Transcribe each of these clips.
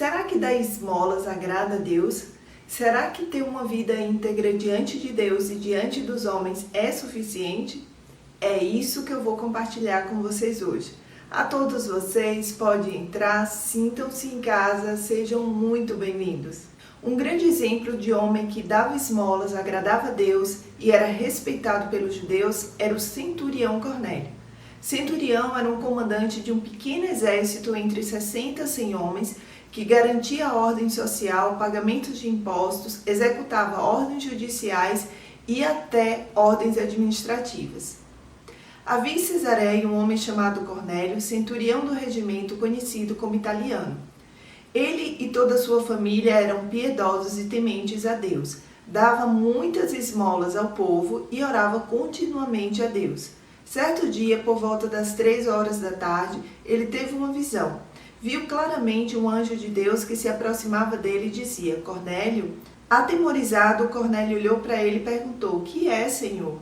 Será que dar esmolas agrada a Deus? Será que ter uma vida íntegra diante de Deus e diante dos homens é suficiente? É isso que eu vou compartilhar com vocês hoje. A todos vocês, podem entrar, sintam-se em casa, sejam muito bem-vindos. Um grande exemplo de homem que dava esmolas, agradava a Deus e era respeitado pelos judeus era o centurião Cornélio. Centurião era um comandante de um pequeno exército entre 60 e 100 homens que garantia a ordem social, pagamentos de impostos, executava ordens judiciais e até ordens administrativas. Havia em Cesareia um homem chamado Cornélio, centurião do regimento conhecido como italiano. Ele e toda a sua família eram piedosos e tementes a Deus, dava muitas esmolas ao povo e orava continuamente a Deus. Certo dia, por volta das 3 horas da tarde, ele teve uma visão. Viu claramente um anjo de Deus que se aproximava dele e dizia: Cornélio. Atemorizado, Cornélio olhou para ele e perguntou: O que é, Senhor?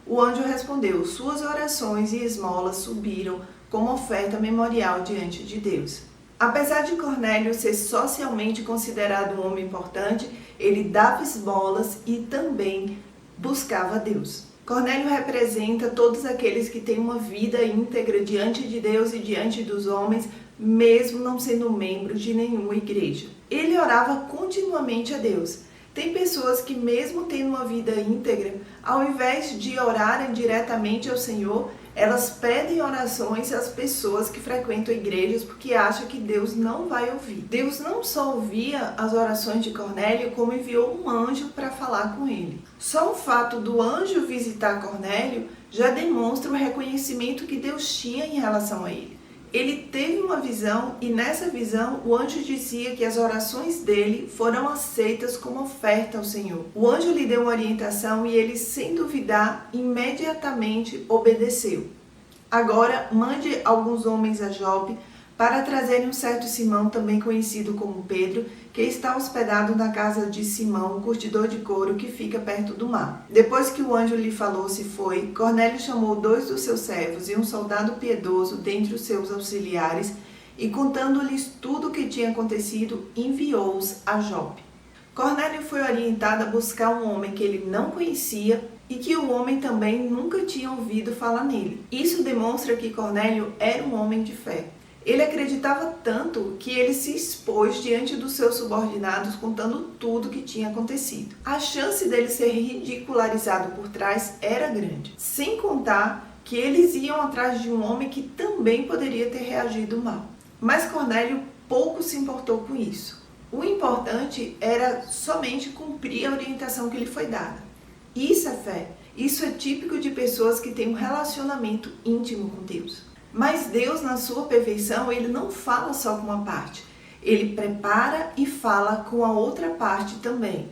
O anjo respondeu: Suas orações e esmolas subiram como oferta memorial diante de Deus. Apesar de Cornélio ser socialmente considerado um homem importante, ele dava esmolas e também buscava Deus. Cornélio representa todos aqueles que têm uma vida íntegra diante de Deus e diante dos homens, mesmo não sendo membro de nenhuma igreja. Ele orava continuamente a Deus. Tem pessoas que, mesmo tendo uma vida íntegra, ao invés de orarem diretamente ao Senhor, elas pedem orações às pessoas que frequentam igrejas porque acham que Deus não vai ouvir. Deus não só ouvia as orações de Cornélio, como enviou um anjo para falar com ele. Só o fato do anjo visitar Cornélio já demonstra o reconhecimento que Deus tinha em relação a ele. Ele teve uma visão e nessa visão o anjo dizia que as orações dele foram aceitas como oferta ao Senhor. O anjo lhe deu uma orientação e ele, sem duvidar, imediatamente obedeceu. Agora mande alguns homens a Jope para trazerem um certo Simão, também conhecido como Pedro, que está hospedado na casa de Simão, um curtidor de couro que fica perto do mar. Depois que o anjo lhe falou se foi, Cornélio chamou 2 dos seus servos e um soldado piedoso dentre os seus auxiliares e, contando-lhes tudo o que tinha acontecido, enviou-os a Jope. Cornélio foi orientado a buscar um homem que ele não conhecia e que o homem também nunca tinha ouvido falar nele. Isso demonstra que Cornélio era um homem de fé. Ele acreditava tanto que ele se expôs diante dos seus subordinados contando tudo o que tinha acontecido. A chance dele ser ridicularizado por trás era grande, sem contar que eles iam atrás de um homem que também poderia ter reagido mal. Mas Cornélio pouco se importou com isso. O importante era somente cumprir a orientação que lhe foi dada. Isso é fé. Isso é típico de pessoas que têm um relacionamento íntimo com Deus. Mas Deus, na sua perfeição, ele não fala só com uma parte. Ele prepara e fala com a outra parte também.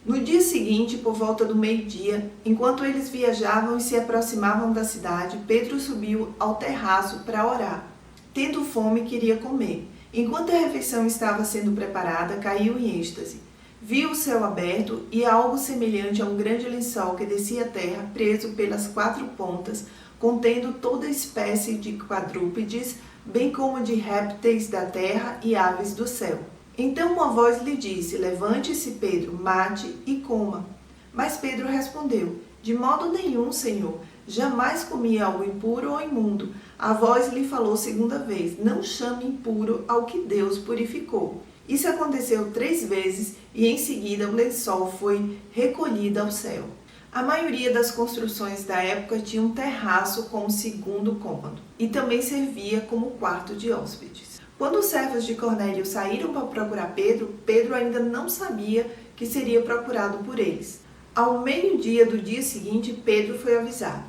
No dia seguinte, por volta do meio-dia, enquanto eles viajavam e se aproximavam da cidade, Pedro subiu ao terraço para orar. Tendo fome, queria comer. Enquanto a refeição estava sendo preparada, caiu em êxtase. Viu o céu aberto e algo semelhante a um grande lençol que descia a terra, preso pelas 4 pontas, contendo toda espécie de quadrúpedes, bem como de répteis da terra e aves do céu. Então uma voz lhe disse: Levante-se, Pedro, mate e coma. Mas Pedro respondeu: De modo nenhum, Senhor, jamais comi algo impuro ou imundo. A voz lhe falou segunda vez: Não chame impuro ao que Deus purificou. Isso aconteceu 3 vezes e em seguida o lençol foi recolhido ao céu. A maioria das construções da época tinha um terraço como segundo cômodo e também servia como quarto de hóspedes. Quando os servos de Cornélio saíram para procurar Pedro, Pedro ainda não sabia que seria procurado por eles. Ao meio-dia do dia seguinte, Pedro foi avisado.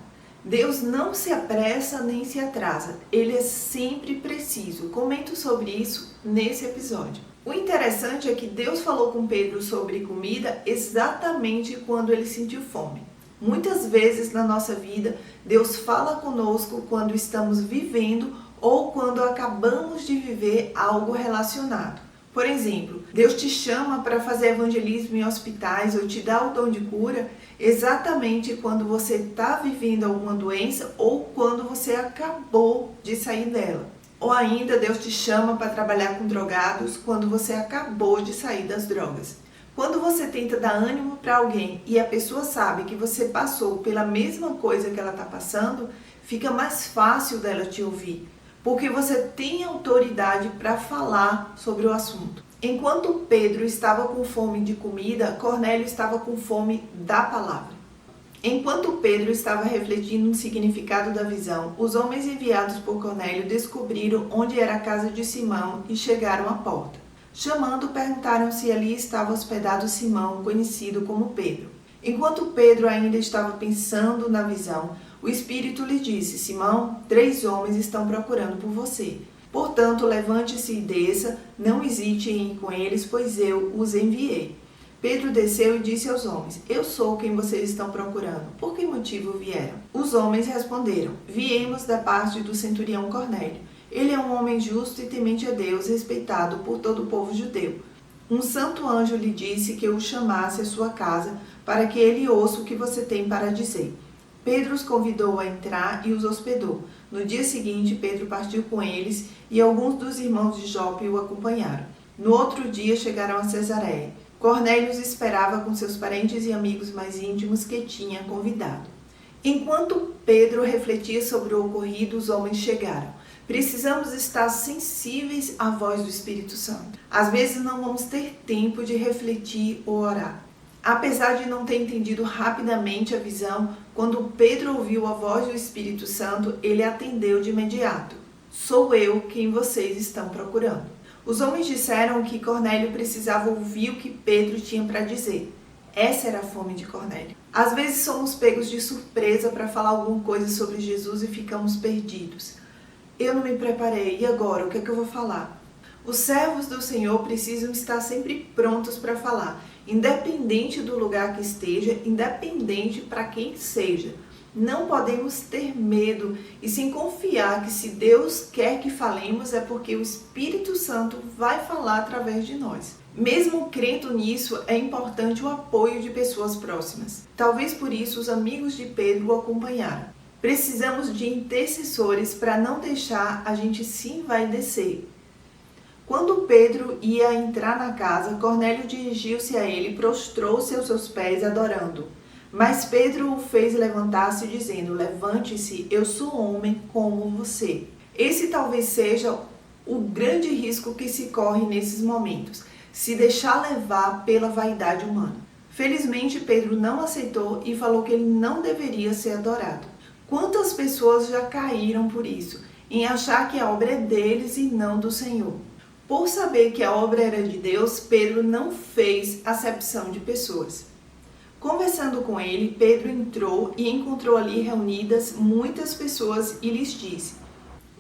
Deus não se apressa nem se atrasa, ele é sempre preciso. Comento sobre isso nesse episódio. O interessante é que Deus falou com Pedro sobre comida exatamente quando ele sentiu fome. Muitas vezes na nossa vida, Deus fala conosco quando estamos vivendo ou quando acabamos de viver algo relacionado. Por exemplo, Deus te chama para fazer evangelismo em hospitais ou te dá o dom de cura exatamente quando você está vivendo alguma doença ou quando você acabou de sair dela. Ou ainda Deus te chama para trabalhar com drogados quando você acabou de sair das drogas. Quando você tenta dar ânimo para alguém e a pessoa sabe que você passou pela mesma coisa que ela está passando, fica mais fácil dela te ouvir, porque você tem autoridade para falar sobre o assunto. Enquanto Pedro estava com fome de comida, Cornélio estava com fome da palavra. Enquanto Pedro estava refletindo no significado da visão, os homens enviados por Cornélio descobriram onde era a casa de Simão e chegaram à porta. Chamando, perguntaram se ali estava hospedado Simão, conhecido como Pedro. Enquanto Pedro ainda estava pensando na visão, o Espírito lhe disse: Simão, 3 homens estão procurando por você. Portanto, levante-se e desça, não hesite em ir com eles, pois eu os enviei. Pedro desceu e disse aos homens: Eu sou quem vocês estão procurando. Por que motivo vieram? Os homens responderam: Viemos da parte do centurião Cornélio. Ele é um homem justo e temente a Deus, respeitado por todo o povo judeu. Um santo anjo lhe disse que eu o chamasse à sua casa, para que ele ouça o que você tem para dizer. Pedro os convidou a entrar e os hospedou. No dia seguinte, Pedro partiu com eles e alguns dos irmãos de Jope o acompanharam. No outro dia, chegaram a Cesareia. Cornélio os esperava com seus parentes e amigos mais íntimos que tinha convidado. Enquanto Pedro refletia sobre o ocorrido, os homens chegaram. Precisamos estar sensíveis à voz do Espírito Santo. Às vezes não vamos ter tempo de refletir ou orar. Apesar de não ter entendido rapidamente a visão, quando Pedro ouviu a voz do Espírito Santo, ele atendeu de imediato. Sou eu quem vocês estão procurando. Os homens disseram que Cornélio precisava ouvir o que Pedro tinha para dizer. Essa era a fome de Cornélio. Às vezes somos pegos de surpresa para falar alguma coisa sobre Jesus e ficamos perdidos. Eu não me preparei, e agora? O que é que eu vou falar? Os servos do Senhor precisam estar sempre prontos para falar, independente do lugar que esteja, independente para quem seja. Não podemos ter medo e sim confiar que se Deus quer que falemos é porque o Espírito Santo vai falar através de nós. Mesmo crendo nisso, é importante o apoio de pessoas próximas. Talvez por isso os amigos de Pedro o acompanharam. Precisamos de intercessores para não deixar a gente se envaidecer. Quando Pedro ia entrar na casa, Cornélio dirigiu-se a ele e prostrou-se aos seus pés, adorando. Mas Pedro o fez levantar-se, dizendo: Levante-se, eu sou homem como você. Esse talvez seja o grande risco que se corre nesses momentos, se deixar levar pela vaidade humana. Felizmente, Pedro não aceitou e falou que ele não deveria ser adorado. Quantas pessoas já caíram por isso, em achar que a obra é deles e não do Senhor? Por saber que a obra era de Deus, Pedro não fez acepção de pessoas. Conversando com ele, Pedro entrou e encontrou ali reunidas muitas pessoas e lhes disse: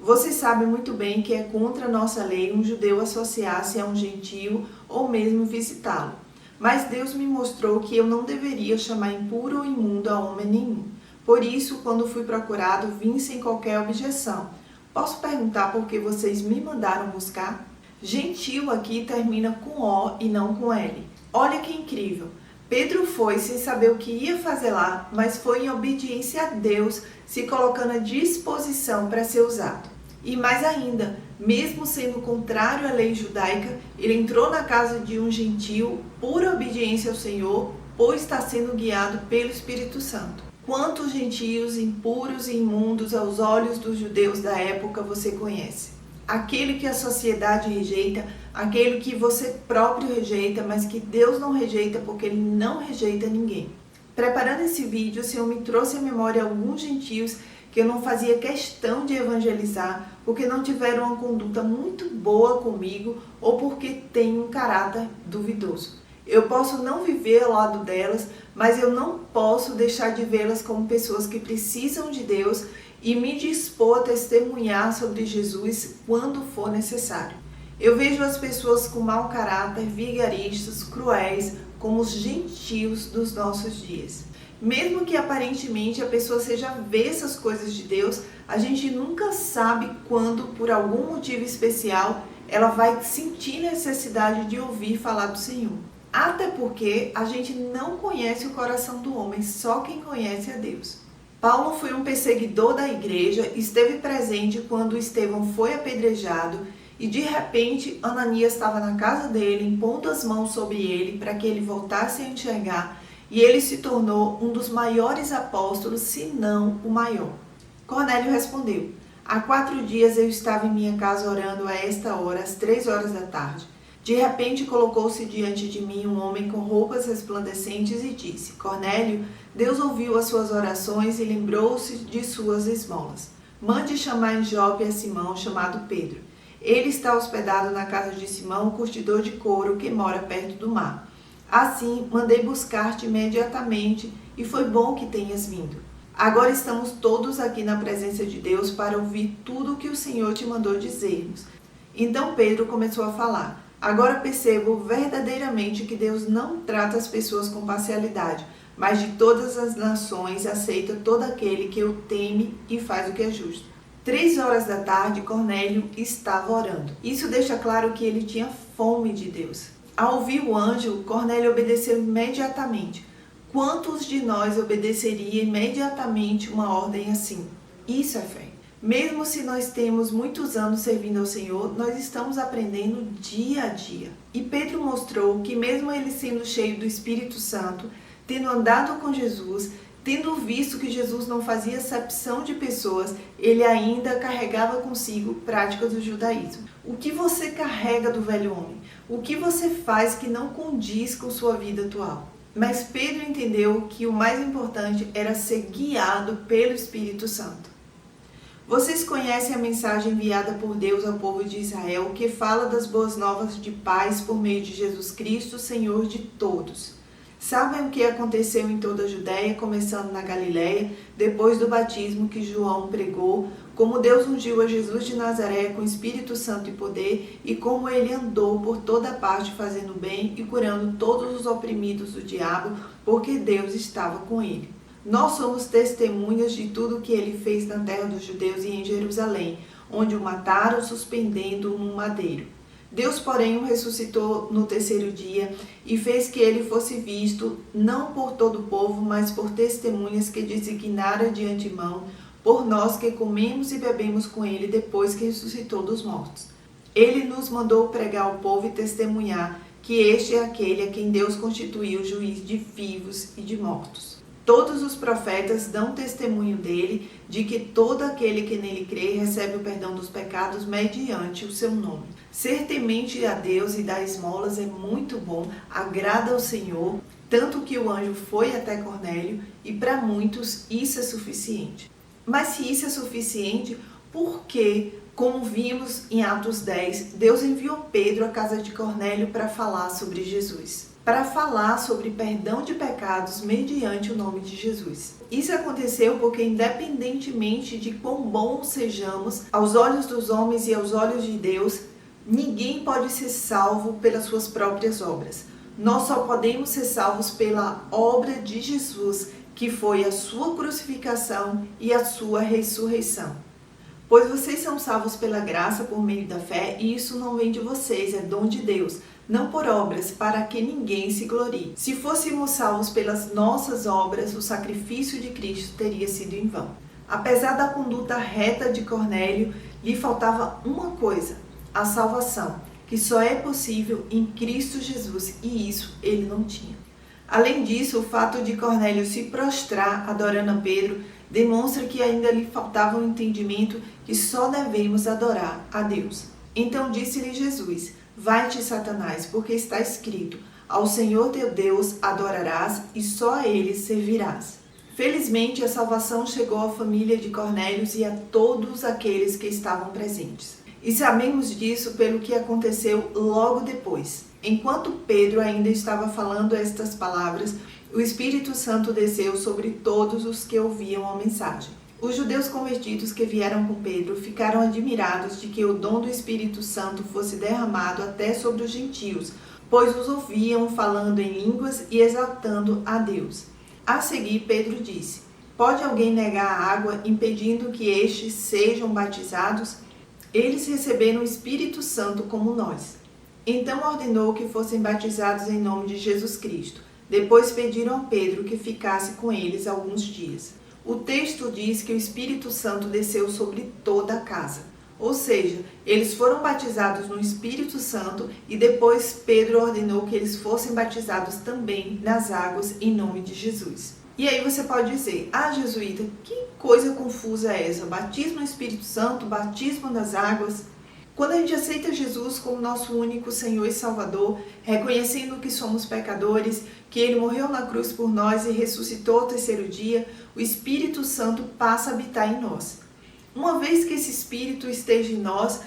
Vocês sabem muito bem que é contra a nossa lei um judeu associar-se a um gentio ou mesmo visitá-lo. Mas Deus me mostrou que eu não deveria chamar impuro ou imundo a homem nenhum. Por isso, quando fui procurado, vim sem qualquer objeção. Posso perguntar por que vocês me mandaram buscar? Gentio aqui termina com O e não com L. Olha que incrível! Pedro foi sem saber o que ia fazer lá, mas foi em obediência a Deus, se colocando à disposição para ser usado. E mais ainda, mesmo sendo contrário à lei judaica, ele entrou na casa de um gentio por obediência ao Senhor, pois está sendo guiado pelo Espírito Santo. Quantos gentios impuros e imundos aos olhos dos judeus da época você conhece? Aquele que a sociedade rejeita, aquele que você próprio rejeita, mas que Deus não rejeita porque Ele não rejeita ninguém. Preparando esse vídeo, o Senhor me trouxe à memória alguns gentios que eu não fazia questão de evangelizar porque não tiveram uma conduta muito boa comigo ou porque têm um caráter duvidoso. Eu posso não viver ao lado delas, mas eu não posso deixar de vê-las como pessoas que precisam de Deus e me dispor a testemunhar sobre Jesus quando for necessário. Eu vejo as pessoas com mau caráter, vigaristas, cruéis, como os gentios dos nossos dias. Mesmo que aparentemente a pessoa seja avessa às coisas de Deus, a gente nunca sabe quando, por algum motivo especial, ela vai sentir necessidade de ouvir falar do Senhor. Até porque a gente não conhece o coração do homem, só quem conhece é Deus. Paulo foi um perseguidor da igreja, esteve presente quando Estevão foi apedrejado e de repente Ananias estava na casa dele, impondo as mãos sobre ele para que ele voltasse a enxergar e ele se tornou um dos maiores apóstolos, se não o maior. Cornélio respondeu: há 4 dias eu estava em minha casa orando a esta hora, às 3 horas da tarde. De repente colocou-se diante de mim um homem com roupas resplandecentes e disse: Cornélio, Deus ouviu as suas orações e lembrou-se de suas esmolas. Mande chamar em Jope a Simão, chamado Pedro. Ele está hospedado na casa de Simão, o curtidor de couro, que mora perto do mar. Assim, mandei buscar-te imediatamente, e foi bom que tenhas vindo. Agora estamos todos aqui na presença de Deus para ouvir tudo o que o Senhor te mandou dizer-nos. Então Pedro começou a falar: agora percebo verdadeiramente que Deus não trata as pessoas com parcialidade, mas de todas as nações aceita todo aquele que o teme e faz o que é justo. 3 horas da tarde, Cornélio estava orando. Isso deixa claro que ele tinha fome de Deus. Ao ouvir o anjo, Cornélio obedeceu imediatamente. Quantos de nós obedeceria imediatamente uma ordem assim? Isso é fé. Mesmo se nós temos muitos anos servindo ao Senhor, nós estamos aprendendo dia a dia. E Pedro mostrou que mesmo ele sendo cheio do Espírito Santo, tendo andado com Jesus, tendo visto que Jesus não fazia acepção de pessoas, ele ainda carregava consigo práticas do judaísmo. O que você carrega do velho homem? O que você faz que não condiz com sua vida atual? Mas Pedro entendeu que o mais importante era ser guiado pelo Espírito Santo. Vocês conhecem a mensagem enviada por Deus ao povo de Israel, que fala das boas novas de paz por meio de Jesus Cristo, Senhor de todos. Sabem o que aconteceu em toda a Judéia, começando na Galiléia, depois do batismo que João pregou, como Deus ungiu a Jesus de Nazaré com Espírito Santo e poder, e como ele andou por toda parte fazendo bem e curando todos os oprimidos do diabo, porque Deus estava com ele. Nós somos testemunhas de tudo o que ele fez na terra dos judeus e em Jerusalém, onde o mataram suspendendo-o num madeiro. Deus, porém, o ressuscitou no 3º dia e fez que ele fosse visto, não por todo o povo, mas por testemunhas que designara de antemão, por nós que comemos e bebemos com ele depois que ressuscitou dos mortos. Ele nos mandou pregar ao povo e testemunhar que este é aquele a quem Deus constituiu juiz de vivos e de mortos. Todos os profetas dão testemunho dele, de que todo aquele que nele crê recebe o perdão dos pecados mediante o seu nome. Ser temente a Deus e dar esmolas é muito bom, agrada ao Senhor, tanto que o anjo foi até Cornélio, e para muitos isso é suficiente. Mas se isso é suficiente, por que, como vimos em Atos 10, Deus enviou Pedro à casa de Cornélio para falar sobre Jesus? Para falar sobre perdão de pecados mediante o nome de Jesus. Isso aconteceu porque, independentemente de quão bons sejamos, aos olhos dos homens e aos olhos de Deus, ninguém pode ser salvo pelas suas próprias obras. Nós só podemos ser salvos pela obra de Jesus, que foi a sua crucificação e a sua ressurreição. Pois vocês são salvos pela graça por meio da fé, e isso não vem de vocês, é dom de Deus, não por obras, para que ninguém se glorie. Se fôssemos salvos pelas nossas obras, o sacrifício de Cristo teria sido em vão. Apesar da conduta reta de Cornélio, lhe faltava uma coisa: a salvação, que só é possível em Cristo Jesus, e isso ele não tinha. Além disso, o fato de Cornélio se prostrar adorando a Pedro demonstra que ainda lhe faltava um entendimento que só devemos adorar a Deus. Então disse-lhe Jesus: vai-te, Satanás, porque está escrito: ao Senhor teu Deus adorarás e só a ele servirás. Felizmente, a salvação chegou à família de Cornélio e a todos aqueles que estavam presentes. E sabemos disso pelo que aconteceu logo depois. Enquanto Pedro ainda estava falando estas palavras, o Espírito Santo desceu sobre todos os que ouviam a mensagem. Os judeus convertidos que vieram com Pedro ficaram admirados de que o dom do Espírito Santo fosse derramado até sobre os gentios, pois os ouviam falando em línguas e exaltando a Deus. A seguir, Pedro disse: pode alguém negar a água, impedindo que estes sejam batizados? Eles receberam o Espírito Santo como nós. Então ordenou que fossem batizados em nome de Jesus Cristo. Depois pediram a Pedro que ficasse com eles alguns dias. o texto diz que o Espírito Santo desceu sobre toda a casa. Ou seja, eles foram batizados no Espírito Santo e depois Pedro ordenou que eles fossem batizados também nas águas em nome de Jesus. E aí você pode dizer, jesuíta, que coisa confusa é essa? Batismo no Espírito Santo, batismo nas águas? Quando a gente aceita Jesus como nosso único Senhor e Salvador, reconhecendo que somos pecadores, que Ele morreu na cruz por nós e ressuscitou ao terceiro dia, o Espírito Santo passa a habitar em nós. Uma vez que esse Espírito esteja em nós,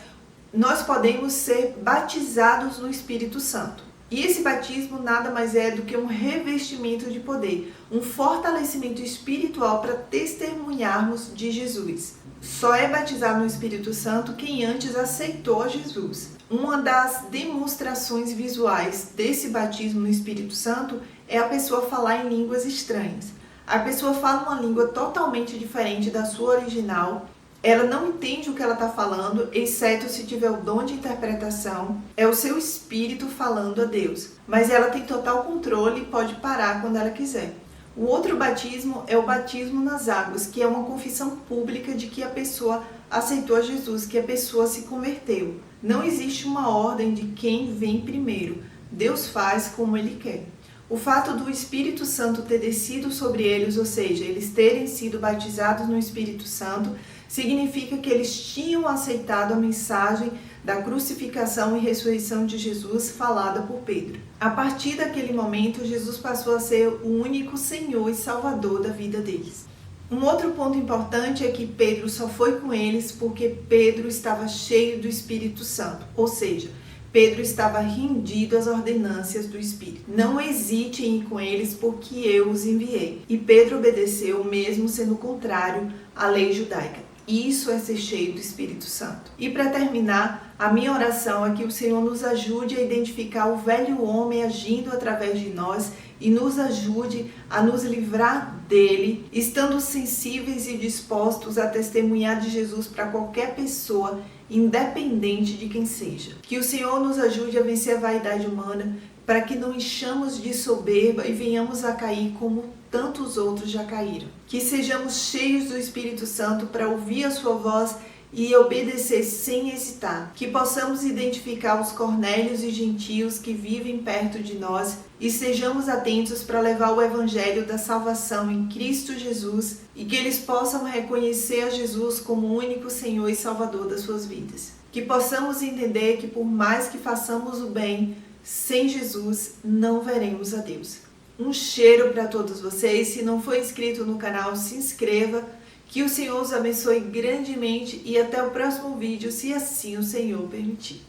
nós podemos ser batizados no Espírito Santo. E esse batismo nada mais é do que um revestimento de poder, um fortalecimento espiritual para testemunharmos de Jesus. Só é batizado no Espírito Santo quem antes aceitou Jesus. Uma das demonstrações visuais desse batismo no Espírito Santo é a pessoa falar em línguas estranhas. A pessoa fala uma língua totalmente diferente da sua original. Ela não entende o que ela está falando, exceto se tiver o dom de interpretação. É o seu espírito falando a Deus. Mas ela tem total controle e pode parar quando ela quiser. O outro batismo é o batismo nas águas, que é uma confissão pública de que a pessoa aceitou a Jesus, que a pessoa se converteu. Não existe uma ordem de quem vem primeiro. Deus faz como Ele quer. O fato do Espírito Santo ter descido sobre eles, ou seja, eles terem sido batizados no Espírito Santo, significa que eles tinham aceitado a mensagem da crucificação e ressurreição de Jesus falada por Pedro. A partir daquele momento, Jesus passou a ser o único Senhor e Salvador da vida deles. Um outro ponto importante é que Pedro só foi com eles porque Pedro estava cheio do Espírito Santo, ou seja, Pedro estava rendido às ordenâncias do Espírito. Não hesite em ir com eles, porque eu os enviei. E Pedro obedeceu, mesmo sendo contrário à lei judaica. Isso é ser cheio do Espírito Santo. E para terminar, a minha oração é que o Senhor nos ajude a identificar o velho homem agindo através de nós e nos ajude a nos livrar dele, estando sensíveis e dispostos a testemunhar de Jesus para qualquer pessoa, independente de quem seja. Que o Senhor nos ajude a vencer a vaidade humana, para que não enchamos de soberba e venhamos a cair como tantos outros já caíram. Que sejamos cheios do Espírito Santo para ouvir a sua voz e obedecer sem hesitar. Que possamos identificar os cornélios e gentios que vivem perto de nós e sejamos atentos para levar o evangelho da salvação em Cristo Jesus e que eles possam reconhecer a Jesus como o único Senhor e Salvador das suas vidas. Que possamos entender que por mais que façamos o bem, sem Jesus não veremos a Deus. Um cheiro para todos vocês. Se não for inscrito no canal, se inscreva. Que o Senhor os abençoe grandemente e até o próximo vídeo, se assim o Senhor permitir.